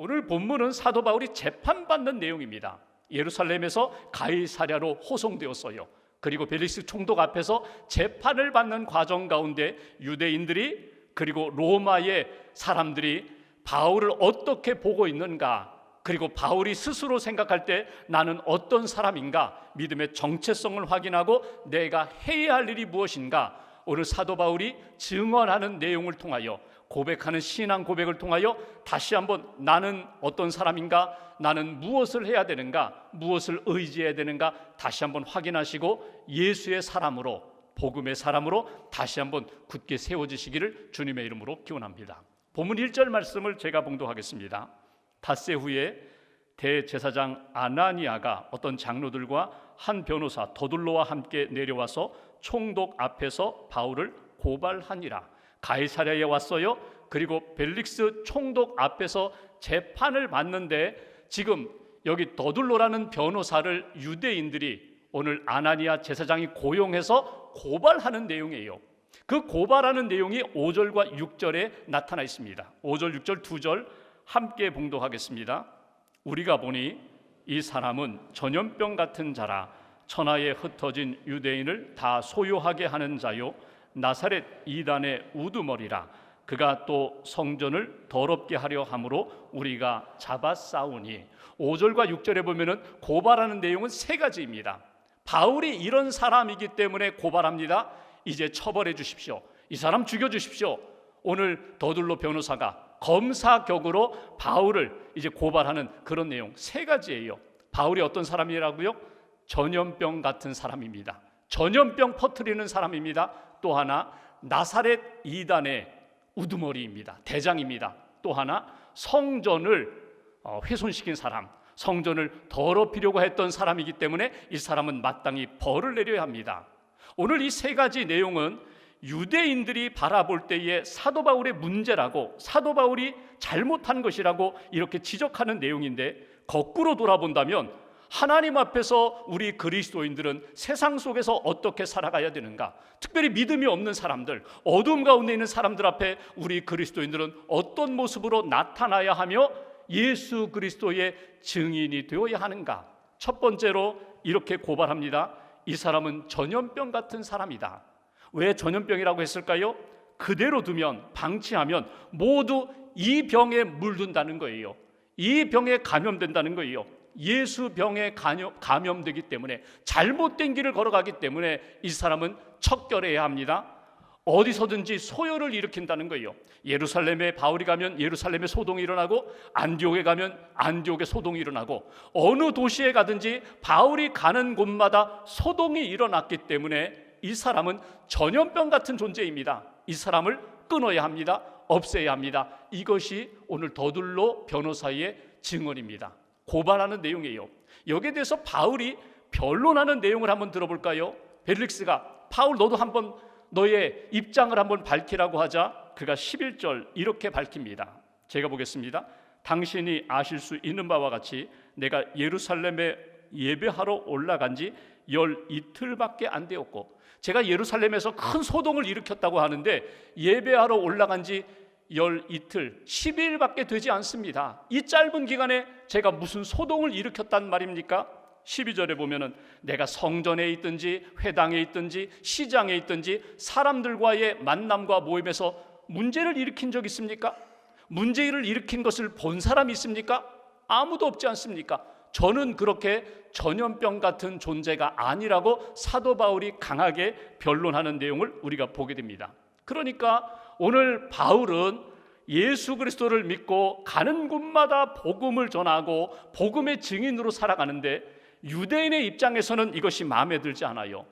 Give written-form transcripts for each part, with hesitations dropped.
오늘 본문은 사도 바울이 재판받는 내용입니다. 예루살렘에서 가이사랴로 호송되었어요. 그리고 벨릭스 총독 앞에서 재판을 받는 과정 가운데 유대인들이 그리고 로마의 사람들이 바울을 어떻게 보고 있는가, 그리고 바울이 스스로 생각할 때 나는 어떤 사람인가, 믿음의 정체성을 확인하고 내가 해야 할 일이 무엇인가, 오늘 사도 바울이 증언하는 내용을 통하여, 고백하는 신앙 고백을 통하여 다시 한번 나는 어떤 사람인가, 나는 무엇을 해야 되는가, 무엇을 의지해야 되는가 다시 한번 확인하시고 예수의 사람으로, 복음의 사람으로 다시 한번 굳게 세워지시기를 주님의 이름으로 기원합니다. 본문 1절 말씀을 제가 봉독하겠습니다. 닷새 후에 대제사장 아나니아가 어떤 장로들과 한 변호사 더둘로와 함께 내려와서 총독 앞에서 바울을 고발하니라. 가이사랴에 왔어요. 그리고 벨릭스 총독 앞에서 재판을 받는데 지금 여기 더둘로라는 변호사를 유대인들이 오늘 아나니아 제사장이 고용해서 고발하는 내용이에요. 그 고발하는 내용이 5절과 6절에 나타나 있습니다. 5절, 6절, 2절 함께 봉독하겠습니다. 우리가 보니 이 사람은 전염병 같은 자라 천하에 흩어진 유대인을 다 소유하게 하는 자요 나사렛 이단의 우두머리라. 그가 또 성전을 더럽게 하려 함으로 우리가 잡아싸우니. 5절과 6절에 보면은 고발하는 내용은 세 가지입니다. 바울이 이런 사람이기 때문에 고발합니다. 이제 처벌해 주십시오. 이 사람 죽여 주십시오. 오늘 더둘로 변호사가 검사격으로 바울을 이제 고발하는 그런 내용 세 가지예요. 바울이 어떤 사람이라고요? 전염병 같은 사람입니다. 전염병 퍼뜨리는 사람입니다. 또 하나 나사렛 이단의 우두머리입니다. 대장입니다. 또 하나 성전을 훼손시킨 사람, 성전을 더럽히려고 했던 사람이기 때문에 이 사람은 마땅히 벌을 내려야 합니다. 오늘 이 세 가지 내용은 유대인들이 바라볼 때의 사도 바울의 문제라고, 사도 바울이 잘못한 것이라고 이렇게 지적하는 내용인데, 거꾸로 돌아본다면 하나님 앞에서 우리 그리스도인들은 세상 속에서 어떻게 살아가야 되는가, 특별히 믿음이 없는 사람들, 어둠 가운데 있는 사람들 앞에 우리 그리스도인들은 어떤 모습으로 나타나야 하며 예수 그리스도의 증인이 되어야 하는가. 첫 번째로 이렇게 고발합니다. 이 사람은 전염병 같은 사람이다. 왜 전염병이라고 했을까요? 그대로 두면, 방치하면 모두 이 병에 물든다는 거예요. 이 병에 감염된다는 거예요. 예수 병에 감염되기 때문에, 잘못된 길을 걸어가기 때문에 이 사람은 척결해야 합니다. 어디서든지 소요를 일으킨다는 거예요. 예루살렘에 바울이 가면 예루살렘에 소동이 일어나고, 안디옥에 가면 안디옥에 소동이 일어나고, 어느 도시에 가든지 바울이 가는 곳마다 소동이 일어났기 때문에 이 사람은 전염병 같은 존재입니다. 이 사람을 끊어야 합니다. 없애야 합니다. 이것이 오늘 더둘로 변호사의 증언입니다. 고발하는 내용이에요. 여기에 대해서 바울이 변론하는 내용을 한번 들어볼까요? 벨릭스가 바울 너도 한번 너의 입장을 한번 밝히라고 하자 그가 11절 이렇게 밝힙니다. 제가 보겠습니다. 당신이 아실 수 있는 바와 같이 내가 예루살렘에 예배하러 올라간 지 열 이틀밖에 안 되었고, 제가 예루살렘에서 큰 소동을 일으켰다고 하는데 예배하러 올라간 지 열 이틀, 10일밖에 되지 않습니다. 이 짧은 기간에 제가 무슨 소동을 일으켰단 말입니까? 12절에 보면은 내가 성전에 있든지 회당에 있든지 시장에 있든지 사람들과의 만남과 모임에서 문제를 일으킨 적 있습니까? 문제를 일으킨 것을 본 사람이 있습니까? 아무도 없지 않습니까? 저는 그렇게 전염병 같은 존재가 아니라고 사도 바울이 강하게 변론하는 내용을 우리가 보게 됩니다. 그러니까 오늘 바울은 예수 그리스도를 믿고 가는 곳마다 복음을 전하고 복음의 증인으로 살아가는데, 유대인의 입장에서는 이것이 마음에 들지 않아요.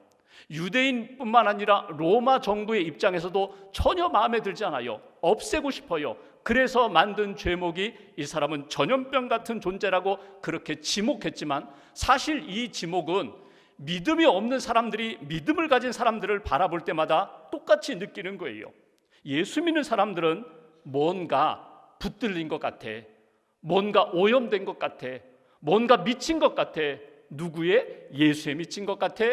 유대인뿐만 아니라 로마 정부의 입장에서도 전혀 마음에 들지 않아요. 없애고 싶어요. 그래서 만든 죄목이 이 사람은 전염병 같은 존재라고 그렇게 지목했지만, 사실 이 지목은 믿음이 없는 사람들이 믿음을 가진 사람들을 바라볼 때마다 똑같이 느끼는 거예요. 예수 믿는 사람들은 뭔가 붙들린 것 같아, 뭔가 오염된 것 같아, 뭔가 미친 것 같아. 누구의? 예수에 미친 것 같아,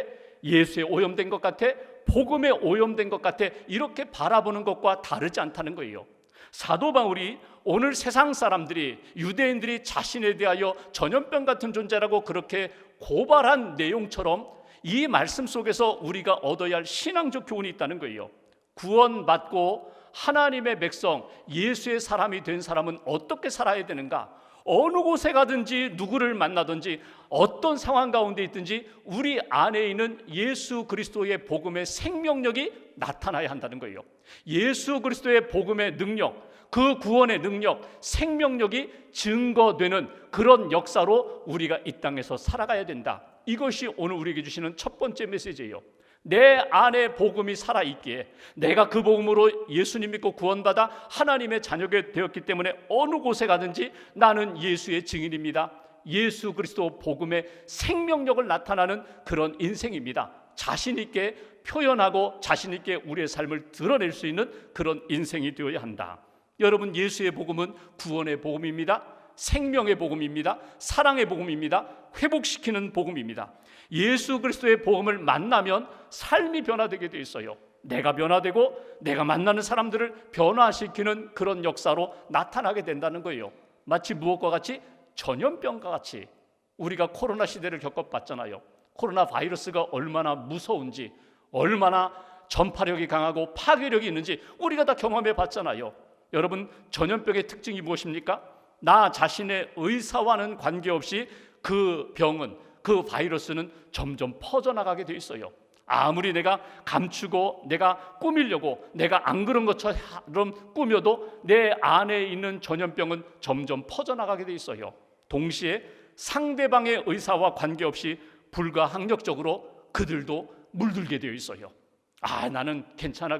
예수에 오염된 것 같아, 복음에 오염된 것 같아. 이렇게 바라보는 것과 다르지 않다는 거예요. 사도 바울이 오늘 세상 사람들이, 유대인들이 자신에 대하여 전염병 같은 존재라고 그렇게 고발한 내용처럼 이 말씀 속에서 우리가 얻어야 할 신앙적 교훈이 있다는 거예요. 구원받고 하나님의 백성, 예수의 사람이 된 사람은 어떻게 살아야 되는가? 어느 곳에 가든지 누구를 만나든지 어떤 상황 가운데 있든지 우리 안에 있는 예수 그리스도의 복음의 생명력이 나타나야 한다는 거예요. 예수 그리스도의 복음의 능력, 그 구원의 능력, 생명력이 증거되는 그런 역사로 우리가 이 땅에서 살아가야 된다. 이것이 오늘 우리에게 주시는 첫 번째 메시지예요. 내 안에 복음이 살아있기에, 내가 그 복음으로 예수님 믿고 구원받아 하나님의 자녀가 되었기 때문에 어느 곳에 가든지 나는 예수의 증인입니다. 예수 그리스도 복음의 생명력을 나타나는 그런 인생입니다. 자신 있게 표현하고 자신 있게 우리의 삶을 드러낼 수 있는 그런 인생이 되어야 한다. 여러분, 예수의 복음은 구원의 복음입니다. 생명의 복음입니다. 사랑의 복음입니다. 회복시키는 복음입니다. 예수 그리스도의 복음을 만나면 삶이 변화되게 돼 있어요. 내가 변화되고 내가 만나는 사람들을 변화시키는 그런 역사로 나타나게 된다는 거예요. 마치 무엇과 같이? 전염병과 같이. 우리가 코로나 시대를 겪어봤잖아요. 코로나 바이러스가 얼마나 무서운지, 얼마나 전파력이 강하고 파괴력이 있는지 우리가 다 경험해 봤잖아요. 여러분, 전염병의 특징이 무엇입니까? 나 자신의 의사와는 관계없이 그 병은, 그 바이러스는 점점 퍼져나가게 돼 있어요. 아무리 내가 감추고 내가 꾸미려고 내가 안 그런 것처럼 꾸며도 내 안에 있는 전염병은 점점 퍼져나가게 돼 있어요. 동시에 상대방의 의사와 관계없이 불가항력적으로 그들도 물들게 되어 있어요. 나는 괜찮아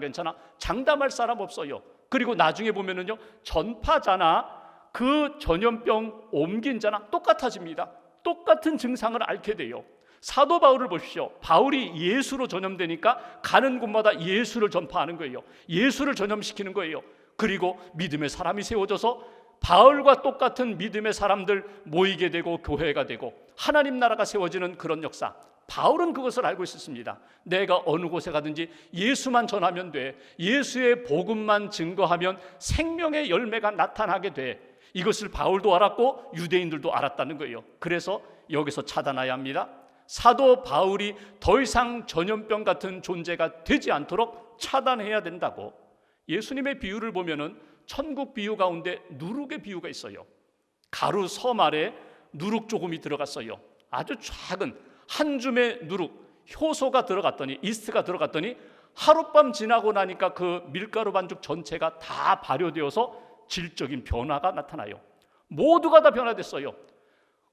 장담할 사람 없어요. 그리고 나중에 보면은요, 전파자나 그 전염병 옮긴 자나 똑같아집니다. 똑같은 증상을 앓게 돼요. 사도 바울을 보십시오. 바울이 예수로 전염되니까 가는 곳마다 예수를 전파하는 거예요. 예수를 전염시키는 거예요. 그리고 믿음의 사람이 세워져서 바울과 똑같은 믿음의 사람들 모이게 되고 교회가 되고 하나님 나라가 세워지는 그런 역사. 바울은 그것을 알고 있었습니다. 내가 어느 곳에 가든지 예수만 전하면 돼. 예수의 복음만 증거하면 생명의 열매가 나타나게 돼. 이것을 바울도 알았고 유대인들도 알았다는 거예요. 그래서 여기서 차단해야 합니다. 사도 바울이 더 이상 전염병 같은 존재가 되지 않도록 차단해야 된다고. 예수님의 비유를 보면은 천국 비유 가운데 누룩의 비유가 있어요. 가루 섬 아래 누룩 조금이 들어갔어요. 아주 작은 한 줌의 누룩, 효소가 들어갔더니, 이스트가 들어갔더니 하룻밤 지나고 나니까 그 밀가루 반죽 전체가 다 발효되어서 질적인 변화가 나타나요. 모두가 다 변화됐어요.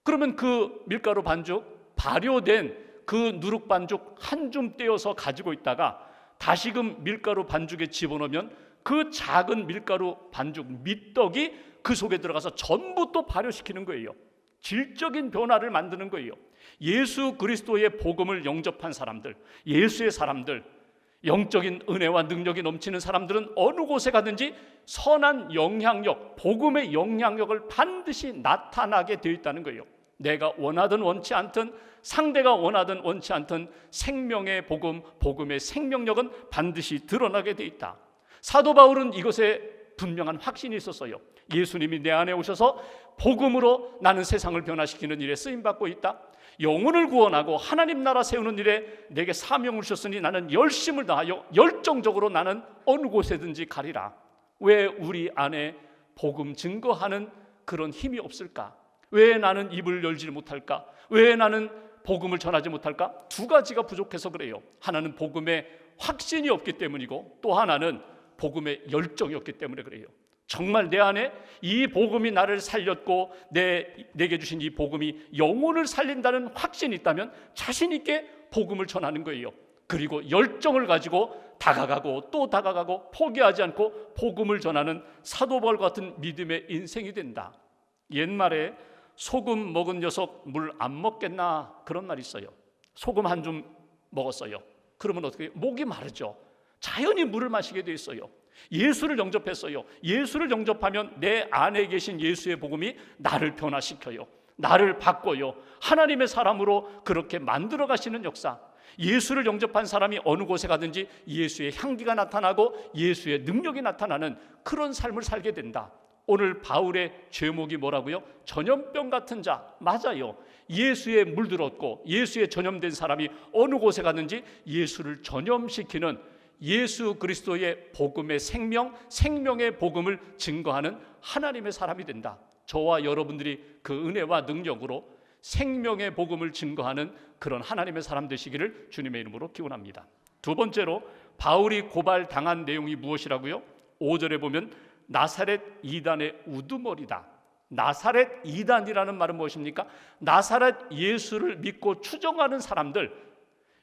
그러면 그 밀가루 반죽, 발효된 그 누룩 반죽 한 줌 떼어서 가지고 있다가 다시금 밀가루 반죽에 집어넣으면 그 작은 밀가루 반죽 밑떡이 그 속에 들어가서 전부 또 발효시키는 거예요. 질적인 변화를 만드는 거예요. 예수 그리스도의 복음을 영접한 사람들, 예수의 사람들, 영적인 은혜와 능력이 넘치는 사람들은 어느 곳에 가든지 선한 영향력, 복음의 영향력을 반드시 나타나게 되어 있다는 거예요. 내가 원하든 원치 않든, 상대가 원하든 원치 않든 생명의 복음, 복음의 생명력은 반드시 드러나게 되어 있다. 사도 바울은 이것에 분명한 확신이 있었어요. 예수님이 내 안에 오셔서 복음으로 나는 세상을 변화시키는 일에 쓰임받고 있다. 영혼을 구원하고 하나님 나라 세우는 일에 내게 사명을 주셨으니 나는 열심을 다하여 열정적으로 나는 어느 곳에든지 가리라. 왜 우리 안에 복음 증거하는 그런 힘이 없을까? 왜 나는 입을 열지 못할까? 왜 나는 복음을 전하지 못할까? 두 가지가 부족해서 그래요. 하나는 복음에 확신이 없기 때문이고 또 하나는 복음의 열정이 없기 때문에 그래요. 정말 내 안에 이 복음이 나를 살렸고 내게 주신 이 복음이 영혼을 살린다는 확신이 있다면 자신 있게 복음을 전하는 거예요. 그리고 열정을 가지고 다가가고 또 다가가고 포기하지 않고 복음을 전하는 사도 바울 같은 믿음의 인생이 된다. 옛말에 소금 먹은 녀석 물 안 먹겠나 그런 말이 있어요. 소금 한 줌 먹었어요. 그러면 어떻게 해요? 목이 마르죠. 자연히 물을 마시게 돼 있어요. 예수를 영접했어요. 예수를 영접하면 내 안에 계신 예수의 복음이 나를 변화시켜요. 나를 바꿔요. 하나님의 사람으로 그렇게 만들어 가시는 역사. 예수를 영접한 사람이 어느 곳에 가든지 예수의 향기가 나타나고 예수의 능력이 나타나는 그런 삶을 살게 된다. 오늘 바울의 제목이 뭐라고요? 전염병 같은 자. 맞아요. 예수에 물들었고 예수에 전염된 사람이 어느 곳에 가든지 예수를 전염시키는, 예수 그리스도의 복음의 생명, 생명의 복음을 증거하는 하나님의 사람이 된다. 저와 여러분들이 그 은혜와 능력으로 생명의 복음을 증거하는 그런 하나님의 사람 되시기를 주님의 이름으로 기원합니다. 두 번째로 바울이 고발당한 내용이 무엇이라고요? 5절에 보면 나사렛 이단의 우두머리다. 나사렛 이단이라는 말은 무엇입니까? 나사렛 예수를 믿고 추종하는 사람들,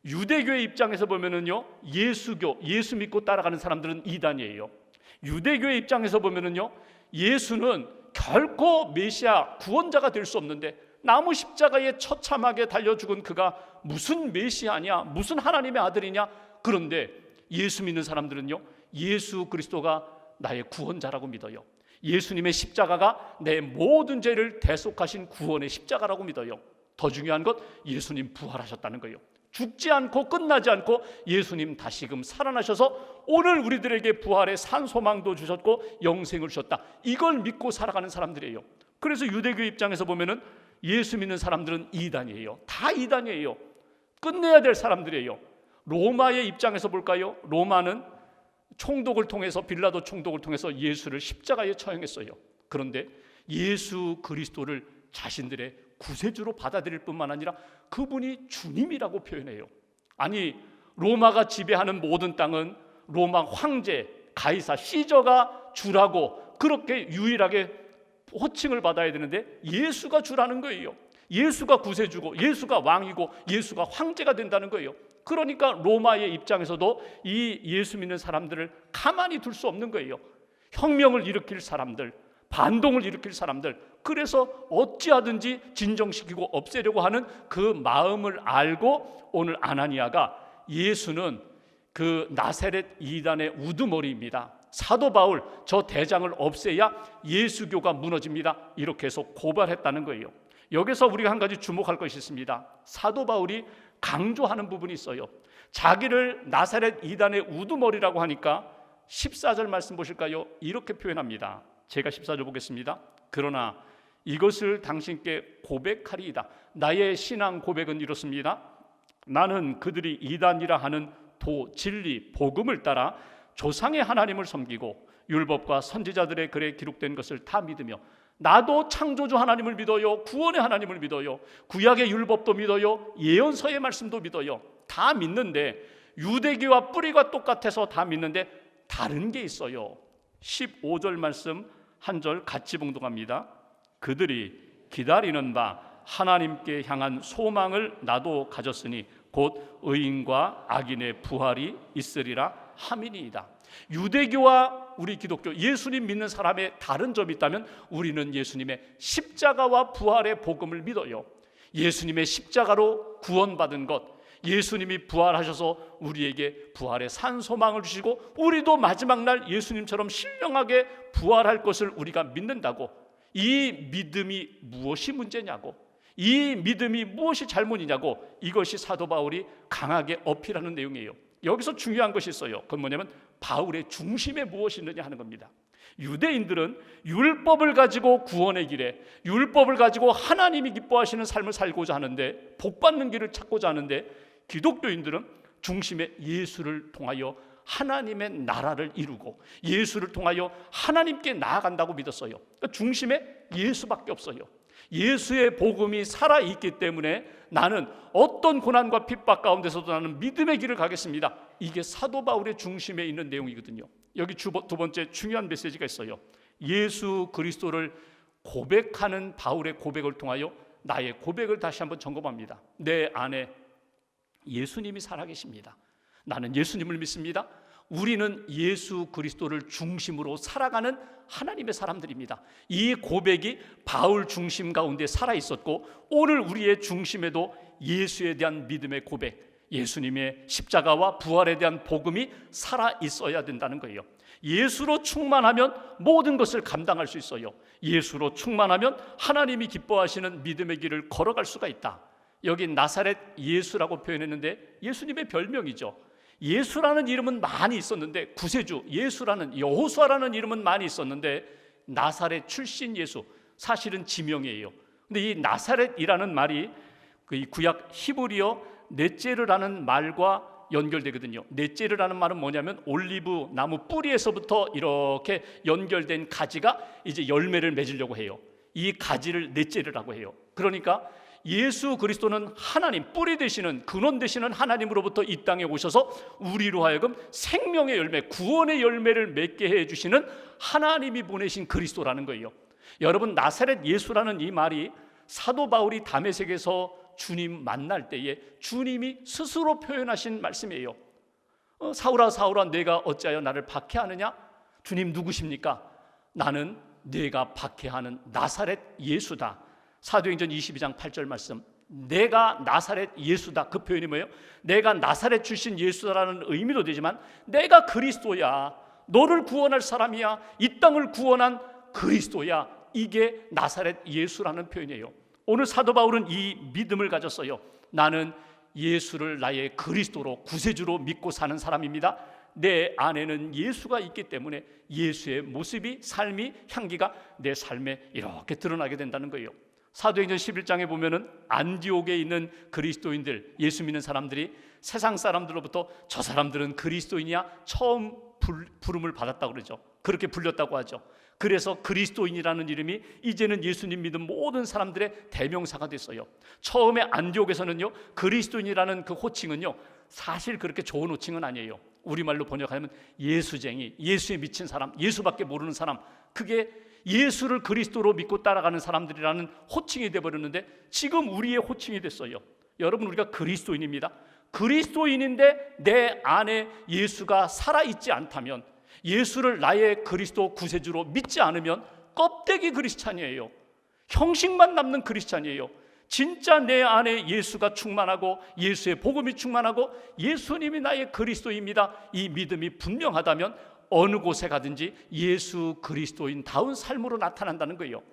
유대교의 입장에서 보면은요, 예수교, 예수 믿고 따라가는 사람들은 이단이에요. 유대교의 입장에서 보면은요, 예수는 결코 메시아 구원자가 될 수 없는데 나무 십자가에 처참하게 달려 죽은 그가 무슨 메시아냐, 무슨 하나님의 아들이냐. 그런데 예수 믿는 사람들은요, 예수 그리스도가 나의 구원자라고 믿어요. 예수님의 십자가가 내 모든 죄를 대속하신 구원의 십자가라고 믿어요. 더 중요한 것, 예수님 부활하셨다는 거예요. 죽지 않고 끝나지 않고 예수님 다시금 살아나셔서 오늘 우리들에게 부활의 산 소망도 주셨고 영생을 주셨다. 이걸 믿고 살아가는 사람들이에요. 그래서 유대교 입장에서 보면은 예수 믿는 사람들은 이단이에요. 다 이단이에요. 끝내야 될 사람들이에요. 로마의 입장에서 볼까요? 로마는 총독을 통해서, 빌라도 총독을 통해서 예수를 십자가에 처형했어요. 그런데 예수 그리스도를 자신들의 구세주로 받아들일 뿐만 아니라 그분이 주님이라고 표현해요. 아니, 로마가 지배하는 모든 땅은 로마 황제 가이사 시저가 주라고 그렇게 유일하게 호칭을 받아야 되는데 예수가 주라는 거예요. 예수가 구세주고 예수가 왕이고 예수가 황제가 된다는 거예요. 그러니까 로마의 입장에서도 이 예수 믿는 사람들을 가만히 둘 수 없는 거예요. 혁명을 일으킬 사람들, 반동을 일으킬 사람들, 그래서 어찌하든지 진정시키고 없애려고 하는 그 마음을 알고 오늘 아나니아가 예수는 그 나사렛 이단의 우두머리입니다. 사도 바울, 저 대장을 없애야 예수교가 무너집니다. 이렇게 해서 고발했다는 거예요. 여기서 우리가 한 가지 주목할 것이 있습니다. 사도 바울이 강조하는 부분이 있어요. 자기를 나사렛 이단의 우두머리라고 하니까 14절 말씀 보실까요? 이렇게 표현합니다. 제가 14절 보겠습니다. 그러나 이것을 당신께 고백하리이다. 나의 신앙 고백은 이렇습니다. 나는 그들이 이단이라 하는 도, 진리, 복음을 따라 조상의 하나님을 섬기고 율법과 선지자들의 글에 기록된 것을 다 믿으며, 나도 창조주 하나님을 믿어요. 구원의 하나님을 믿어요. 구약의 율법도 믿어요. 예언서의 말씀도 믿어요. 다 믿는데 유대교와 뿌리가 똑같아서 다 믿는데 다른 게 있어요. 15절 말씀 한 절 같이 봉독합니다. 그들이 기다리는 바 하나님께 향한 소망을 나도 가졌으니 곧 의인과 악인의 부활이 있으리라 함이니이다. 유대교와 우리 기독교, 예수님 믿는 사람의 다른 점이 있다면 우리는 예수님의 십자가와 부활의 복음을 믿어요. 예수님의 십자가로 구원받은 것, 예수님이 부활하셔서 우리에게 부활의 산 소망을 주시고 우리도 마지막 날 예수님처럼 신령하게 부활할 것을 우리가 믿는다고. 이 믿음이 무엇이 문제냐고, 이 믿음이 무엇이 잘못이냐고, 이것이 사도 바울이 강하게 어필하는 내용이에요. 여기서 중요한 것이 있어요. 그건 뭐냐면 바울의 중심에 무엇이 있느냐 하는 겁니다. 유대인들은 율법을 가지고 구원의 길에, 율법을 가지고 하나님이 기뻐하시는 삶을 살고자 하는데, 복받는 길을 찾고자 하는데, 기독교인들은 중심에 예수를 통하여 하나님의 나라를 이루고 예수를 통하여 하나님께 나아간다고 믿었어요. 그러니까 중심에 예수밖에 없어요. 예수의 복음이 살아있기 때문에 나는 어떤 고난과 핍박 가운데서도 나는 믿음의 길을 가겠습니다. 이게 사도 바울의 중심에 있는 내용이거든요. 여기 두 번째 중요한 메시지가 있어요. 예수 그리스도를 고백하는 바울의 고백을 통하여 나의 고백을 다시 한번 점검합니다. 내 안에 예수님이 살아계십니다. 나는 예수님을 믿습니다. 우리는 예수 그리스도를 중심으로 살아가는 하나님의 사람들입니다. 이 고백이 바울 중심 가운데 살아있었고 오늘 우리의 중심에도 예수에 대한 믿음의 고백, 예수님의 십자가와 부활에 대한 복음이 살아있어야 된다는 거예요. 예수로 충만하면 모든 것을 감당할 수 있어요. 예수로 충만하면 하나님이 기뻐하시는 믿음의 길을 걸어갈 수가 있다. 여기 나사렛 예수라고 표현했는데 예수님의 별명이죠. 예수라는 이름은 많이 있었는데, 구세주 예수라는, 여호수아라는 이름은 많이 있었는데 나사렛 출신 예수, 사실은 지명이에요. 근데 이 나사렛이라는 말이 그 구약 히브리어 넷제르라는 말과 연결되거든요. 넷제르라는 말은 뭐냐면 올리브 나무 뿌리에서부터 이렇게 연결된 가지가 이제 열매를 맺으려고 해요. 이 가지를 넷제르라고 해요. 그러니까 예수 그리스도는 하나님, 뿌리 되시는, 근원 되시는 하나님으로부터 이 땅에 오셔서 우리로 하여금 생명의 열매, 구원의 열매를 맺게 해주시는 하나님이 보내신 그리스도라는 거예요. 여러분, 나사렛 예수라는 이 말이 사도 바울이 다메섹에서 주님 만날 때에 주님이 스스로 표현하신 말씀이에요. 사울아 사울아 내가 어찌하여 나를 박해하느냐? 주님 누구십니까? 나는 내가 박해하는 나사렛 예수다. 사도행전 22장 8절 말씀, 내가 나사렛 예수다. 그 표현이 뭐예요? 내가 나사렛 출신 예수다라는 의미도 되지만 내가 그리스도야, 너를 구원할 사람이야, 이 땅을 구원한 그리스도야. 이게 나사렛 예수라는 표현이에요. 오늘 사도 바울은 이 믿음을 가졌어요. 나는 예수를 나의 그리스도로, 구세주로 믿고 사는 사람입니다. 내 안에는 예수가 있기 때문에 예수의 모습이, 삶이, 향기가 내 삶에 이렇게 드러나게 된다는 거예요. 사도행전 11장에 보면은 안디옥에 있는 그리스도인들, 예수 믿는 사람들이 세상 사람들로부터 저 사람들은 그리스도인이야 처음 부름을 받았다고 그러죠. 그렇게 불렸다고 하죠. 그래서 그리스도인이라는 이름이 이제는 예수님 믿은 모든 사람들의 대명사가 됐어요. 처음에 안디옥에서는요, 그리스도인이라는 그 호칭은요 사실 그렇게 좋은 호칭은 아니에요. 우리말로 번역하면 예수쟁이, 예수에 미친 사람, 예수밖에 모르는 사람, 그게 예수를 그리스도로 믿고 따라가는 사람들이라는 호칭이 되어버렸는데 지금 우리의 호칭이 됐어요. 여러분, 우리가 그리스도인입니다. 그리스도인인데 내 안에 예수가 살아있지 않다면, 예수를 나의 그리스도 구세주로 믿지 않으면 껍데기 크리스찬이에요. 형식만 남는 크리스찬이에요. 진짜 내 안에 예수가 충만하고 예수의 복음이 충만하고 예수님이 나의 그리스도입니다, 이 믿음이 분명하다면 어느 곳에 가든지 예수 그리스도인다운 삶으로 나타난다는 거예요.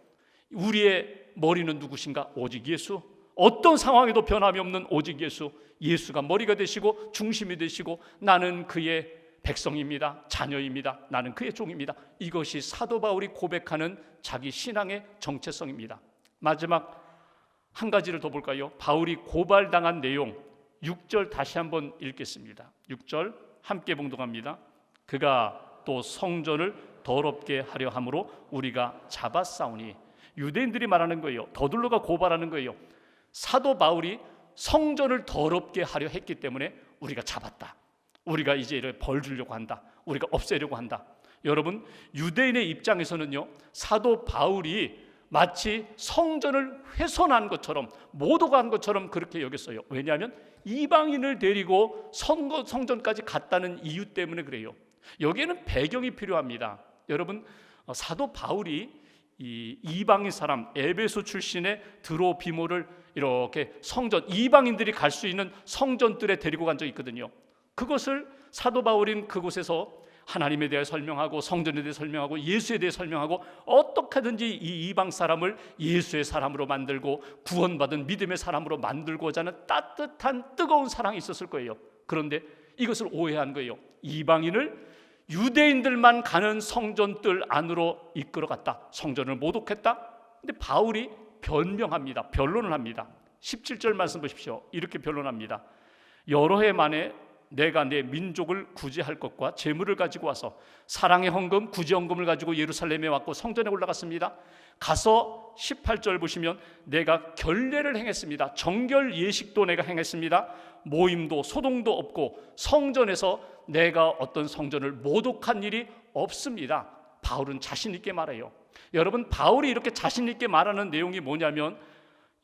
우리의 머리는 누구신가? 오직 예수. 어떤 상황에도 변함이 없는 오직 예수. 예수가 머리가 되시고 중심이 되시고 나는 그의 백성입니다, 자녀입니다, 나는 그의 종입니다. 이것이 사도 바울이 고백하는 자기 신앙의 정체성입니다. 마지막 한 가지를 더 볼까요? 바울이 고발당한 내용 6절 다시 한번 읽겠습니다. 6절 함께 봉독합니다. 그가 또 성전을 더럽게 하려 함으로 우리가 잡았사오니. 유대인들이 말하는 거예요. 더둘러가 고발하는 거예요. 사도 바울이 성전을 더럽게 하려 했기 때문에 우리가 잡았다, 우리가 이제 벌 주려고 한다, 우리가 없애려고 한다. 여러분, 유대인의 입장에서는요, 사도 바울이 마치 성전을 훼손한 것처럼, 모독한 것처럼 그렇게 여겼어요. 왜냐하면 이방인을 데리고 성전까지 갔다는 이유 때문에 그래요. 여기에는 배경이 필요합니다. 여러분, 사도 바울이 이 이방인 사람, 에베소 출신의 드로비모를 이렇게 성전, 이방인들이 갈 수 있는 성전들에 데리고 간 적이 있거든요. 그것을 사도 바울인 그곳에서 하나님에 대해 설명하고 성전에 대해 설명하고 예수에 대해 설명하고 어떻게든지 이 이방 사람을 예수의 사람으로 만들고 구원받은 믿음의 사람으로 만들고자 하는 따뜻한 뜨거운 사랑이 있었을 거예요. 그런데 이것을 오해한 거예요. 이방인을 유대인들만 가는 성전들 안으로 이끌어갔다, 성전을 모독했다. 근데 바울이 변명합니다. 변론을 합니다. 17절 말씀 보십시오. 이렇게 변론합니다. 여러 해 만에 내가 내 민족을 구제할 것과 재물을 가지고 와서 사랑의 헌금, 구제 헌금을 가지고 예루살렘에 왔고 성전에 올라갔습니다. 가서 18절 보시면 내가 결례를 행했습니다. 정결 예식도 내가 행했습니다. 모임도 소동도 없고 성전에서 내가 어떤 성전을 모독한 일이 없습니다. 바울은 자신 있게 말해요. 여러분, 바울이 이렇게 자신 있게 말하는 내용이 뭐냐면,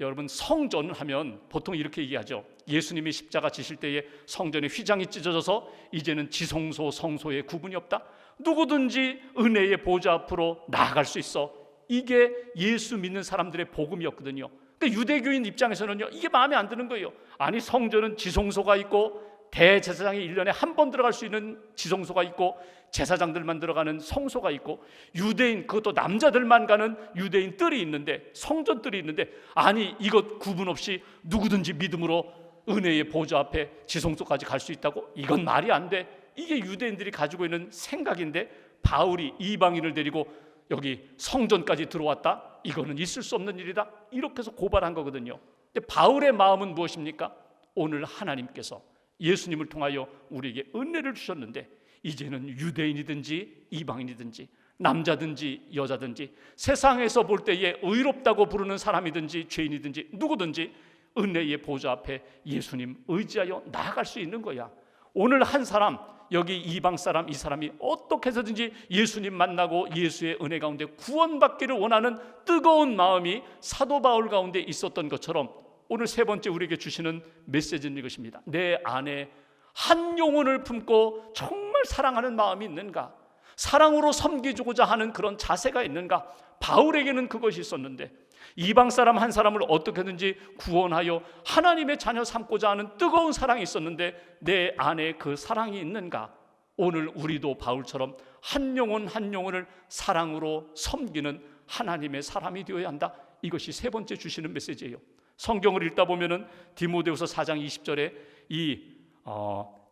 여러분, 성전 하면 보통 이렇게 얘기하죠. 예수님이 십자가 지실 때에 성전의 휘장이 찢어져서 이제는 지성소 성소의 구분이 없다, 누구든지 은혜의 보좌 앞으로 나아갈 수 있어. 이게 예수 믿는 사람들의 복음이었거든요. 그러니까 유대교인 입장에서는요, 이게 마음에 안 드는 거예요. 아니, 성전은 지성소가 있고 대제사장이 1년에 한 번 들어갈 수 있는 지성소가 있고 제사장들만 들어가는 성소가 있고 유대인, 그것도 남자들만 가는 유대인 뜰이 있는데, 성전 뜰이 있는데, 아니 이것 구분 없이 누구든지 믿음으로 은혜의 보좌 앞에 지성소까지 갈 수 있다고? 이건 말이 안 돼. 이게 유대인들이 가지고 있는 생각인데 바울이 이방인을 데리고 여기 성전까지 들어왔다? 이거는 있을 수 없는 일이다. 이렇게 해서 고발한 거거든요. 근데 바울의 마음은 무엇입니까? 오늘 하나님께서 예수님을 통하여 우리에게 은혜를 주셨는데 이제는 유대인이든지 이방인이든지 남자든지 여자든지 세상에서 볼 때에 의롭다고 부르는 사람이든지 죄인이든지 누구든지 은혜의 보좌 앞에 예수님 의지하여 나아갈 수 있는 거야. 오늘 한 사람, 여기 이방 사람, 이 사람이 어떻게 해서든지 예수님 만나고 예수의 은혜 가운데 구원받기를 원하는 뜨거운 마음이 사도 바울 가운데 있었던 것처럼 오늘 세 번째 우리에게 주시는 메시지는 이것입니다. 내 안에 한 영혼을 품고 정말 사랑하는 마음이 있는가? 사랑으로 섬기고자 하는 그런 자세가 있는가? 바울에게는 그것이 있었는데 이방 사람 한 사람을 어떻게든지 구원하여 하나님의 자녀 삼고자 하는 뜨거운 사랑이 있었는데 내 안에 그 사랑이 있는가? 오늘 우리도 바울처럼 한 영혼 한 영혼을 사랑으로 섬기는 하나님의 사람이 되어야 한다. 이것이 세 번째 주시는 메시지예요. 성경을 읽다 보면은 디모데후서 4장 20절에 이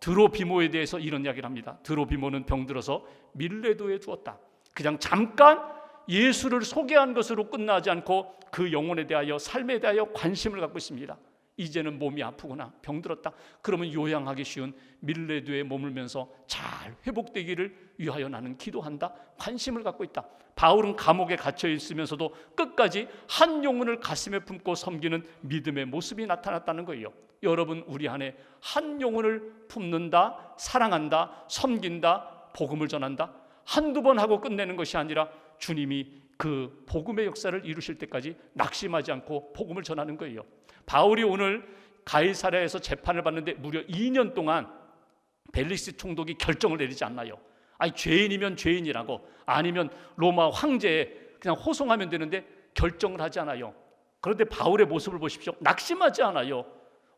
드로비모에 대해서 이런 이야기를 합니다. 드로비모는 병들어서 밀레도에 두었다. 그냥 잠깐 예수를 소개한 것으로 끝나지 않고 그 영혼에 대하여 삶에 대하여 관심을 갖고 있습니다. 이제는 몸이 아프거나 병들었다. 그러면 요양하기 쉬운 밀레도에 머물면서 잘 회복되기를 위하여 나는 기도한다. 관심을 갖고 있다. 바울은 감옥에 갇혀 있으면서도 끝까지 한 영혼을 가슴에 품고 섬기는 믿음의 모습이 나타났다는 거예요. 여러분, 우리 안에 한 영혼을 품는다, 사랑한다, 섬긴다, 복음을 전한다. 한두 번 하고 끝내는 것이 아니라 주님이 그 복음의 역사를 이루실 때까지 낙심하지 않고 복음을 전하는 거예요. 바울이 오늘 가이사랴에서 재판을 받는데 무려 2년 동안 벨릭스 총독이 결정을 내리지 않나요? 아니, 죄인이면 죄인이라고, 아니면 로마 황제에 그냥 호송하면 되는데 결정을 하지 않아요. 그런데 바울의 모습을 보십시오. 낙심하지 않아요.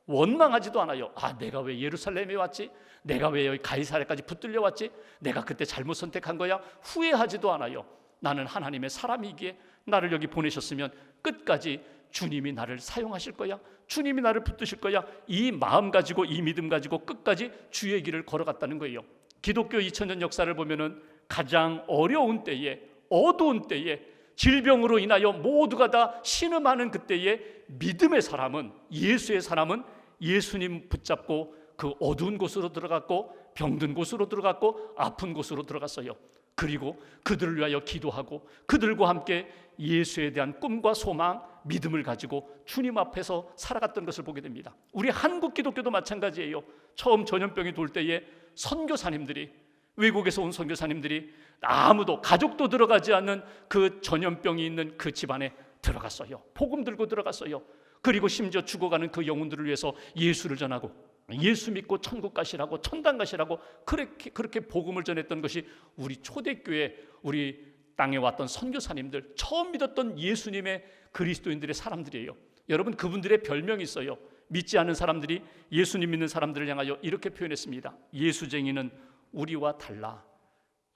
원망하지도 않아요. 아, 내가 왜 예루살렘에 왔지? 내가 왜 여기 가이사랴까지 붙들려 왔지? 내가 그때 잘못 선택한 거야? 후회하지도 않아요. 나는 하나님의 사람이기에 나를 여기 보내셨으면 끝까지 주님이 나를 사용하실 거야. 주님이 나를 붙드실 거야. 이 마음 가지고, 이 믿음 가지고 끝까지 주의 길을 걸어갔다는 거예요. 기독교 2000년 역사를 보면은 가장 어려운 때에, 어두운 때에, 질병으로 인하여 모두가 다 신음하는 그때에 믿음의 사람은, 예수의 사람은 예수님 붙잡고 그 어두운 곳으로 들어갔고, 병든 곳으로 들어갔고, 아픈 곳으로 들어갔어요. 그리고 그들을 위하여 기도하고 그들과 함께 예수에 대한 꿈과 소망, 믿음을 가지고 주님 앞에서 살아갔던 것을 보게 됩니다. 우리 한국 기독교도 마찬가지예요. 처음 전염병이 돌 때에 선교사님들이, 외국에서 온 선교사님들이 아무도, 가족도 들어가지 않는 그 전염병이 있는 그 집안에 들어갔어요. 복음 들고 들어갔어요. 그리고 심지어 죽어가는 그 영혼들을 위해서 예수를 전하고 예수 믿고 천국 가시라고, 천당 가시라고 그렇게 복음을 전했던 것이 우리 초대교회, 우리 땅에 왔던 선교사님들, 처음 믿었던 예수님의 그리스도인들의 사람들이에요. 여러분, 그분들의 별명이 있어요. 믿지 않는 사람들이 예수님 믿는 사람들을 향하여 이렇게 표현했습니다. 예수쟁이는 우리와 달라.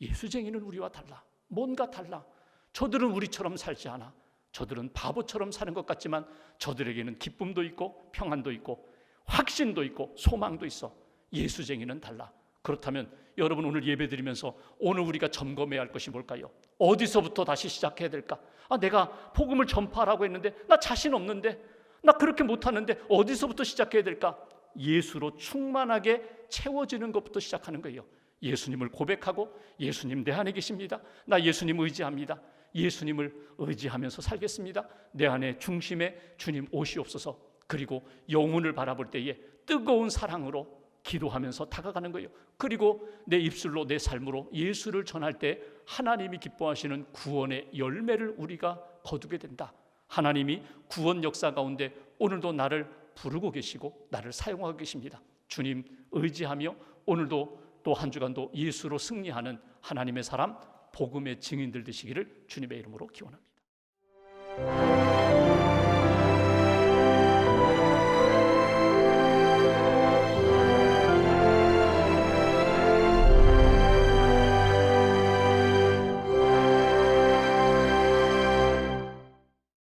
예수쟁이는 우리와 달라. 뭔가 달라. 저들은 우리처럼 살지 않아. 저들은 바보처럼 사는 것 같지만 저들에게는 기쁨도 있고 평안도 있고 확신도 있고 소망도 있어. 예수쟁이는 달라. 그렇다면 여러분, 오늘 예배드리면서 오늘 우리가 점검해야 할 것이 뭘까요? 어디서부터 다시 시작해야 될까? 아, 내가 복음을 전파하라고 했는데 나 자신 없는데, 나 그렇게 못하는데 어디서부터 시작해야 될까? 예수로 충만하게 채워지는 것부터 시작하는 거예요. 예수님을 고백하고, 예수님 내 안에 계십니다. 나 예수님 의지합니다. 예수님을 의지하면서 살겠습니다. 내 안에 중심에 주님 오시옵소서. 그리고 영혼을 바라볼 때에 뜨거운 사랑으로 기도하면서 다가가는 거예요. 그리고 내 입술로, 내 삶으로 예수를 전할 때 하나님이 기뻐하시는 구원의 열매를 우리가 거두게 된다. 하나님이 구원 역사 가운데 오늘도 나를 부르고 계시고 나를 사용하고 계십니다. 주님 의지하며 오늘도 또 한 주간도 예수로 승리하는 하나님의 사람, 복음의 증인들 되시기를 주님의 이름으로 기원합니다.